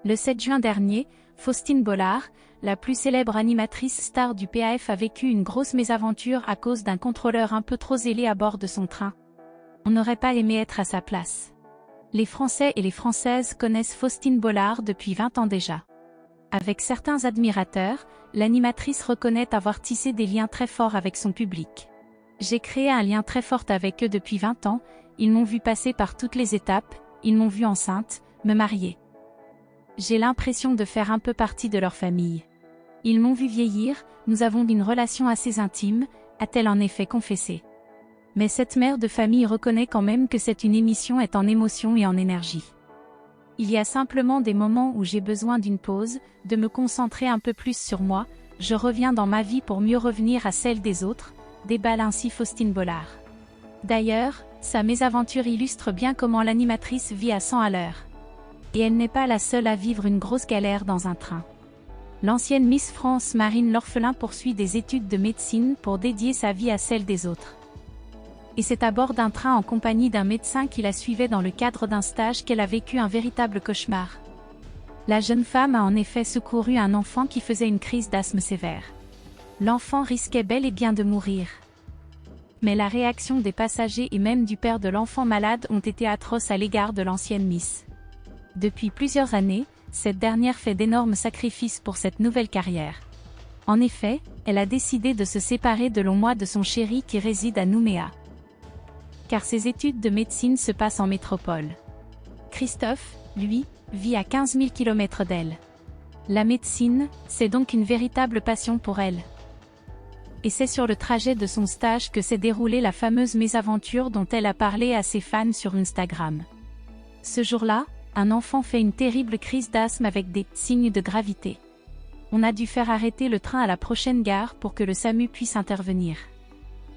Le 7 juin dernier, Faustine Bollard, la plus célèbre animatrice star du PAF, a vécu une grosse mésaventure à cause d'un contrôleur un peu trop zélé à bord de son train. On n'aurait pas aimé être à sa place. Les Français et les Françaises connaissent Faustine Bollard depuis 20 ans déjà. Avec certains admirateurs, l'animatrice reconnaît avoir tissé des liens très forts avec son public. J'ai créé un lien très fort avec eux depuis 20 ans, ils m'ont vu passer par toutes les étapes, ils m'ont vu enceinte, me marier. J'ai l'impression de faire un peu partie de leur famille. Ils m'ont vu vieillir, nous avons une relation assez intime, a-t-elle en effet confessé. Mais cette mère de famille reconnaît quand même que cette émission est en émotion et en énergie. Il y a simplement des moments où j'ai besoin d'une pause, de me concentrer un peu plus sur moi, je reviens dans ma vie pour mieux revenir à celle des autres, déballe ainsi Faustine Bollard. D'ailleurs, sa mésaventure illustre bien comment l'animatrice vit à 100 à l'heure. Et elle n'est pas la seule à vivre une grosse galère dans un train. L'ancienne Miss France Marine L'Orphelin poursuit des études de médecine pour dédier sa vie à celle des autres. Et c'est à bord d'un train en compagnie d'un médecin qui la suivait dans le cadre d'un stage qu'elle a vécu un véritable cauchemar. La jeune femme a en effet secouru un enfant qui faisait une crise d'asthme sévère. L'enfant risquait bel et bien de mourir. Mais la réaction des passagers et même du père de l'enfant malade ont été atroces à l'égard de l'ancienne Miss. Depuis plusieurs années, cette dernière fait d'énormes sacrifices pour cette nouvelle carrière. En effet, elle a décidé de se séparer de longs mois de son chéri qui réside à Nouméa. Car ses études de médecine se passent en métropole. Christophe, lui, vit à 15 000 km d'elle. La médecine, c'est donc une véritable passion pour elle. Et c'est sur le trajet de son stage que s'est déroulée la fameuse mésaventure dont elle a parlé à ses fans sur Instagram. Ce jour-là, un enfant fait une terrible crise d'asthme avec des signes de gravité. On a dû faire arrêter le train à la prochaine gare pour que le SAMU puisse intervenir.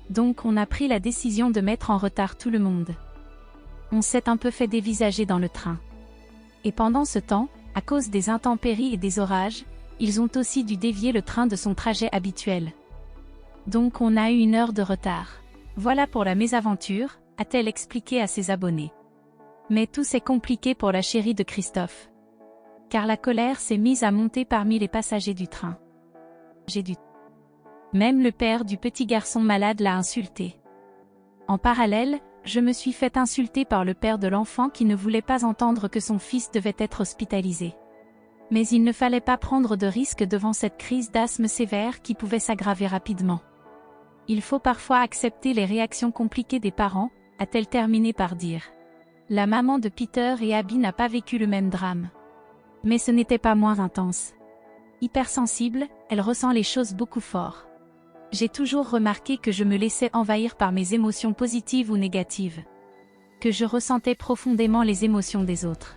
Donc on a pris la décision de mettre en retard tout le monde. On s'est un peu fait dévisager dans le train. Et pendant ce temps, à cause des intempéries et des orages, ils ont aussi dû dévier le train de son trajet habituel. Donc on a eu 1 heure de retard. Voilà pour la mésaventure, a-t-elle expliqué à ses abonnés. Mais tout s'est compliqué pour la chérie de Christophe. Car la colère s'est mise à monter parmi les passagers du train. Même le père du petit garçon malade l'a insulté. En parallèle, je me suis fait insulter par le père de l'enfant qui ne voulait pas entendre que son fils devait être hospitalisé. Mais il ne fallait pas prendre de risques devant cette crise d'asthme sévère qui pouvait s'aggraver rapidement. Il faut parfois accepter les réactions compliquées des parents, a-t-elle terminé par dire. La maman de Peter et Abby n'a pas vécu le même drame. Mais ce n'était pas moins intense. Hypersensible, elle ressent les choses beaucoup fort. J'ai toujours remarqué que je me laissais envahir par mes émotions positives ou négatives. Que je ressentais profondément les émotions des autres.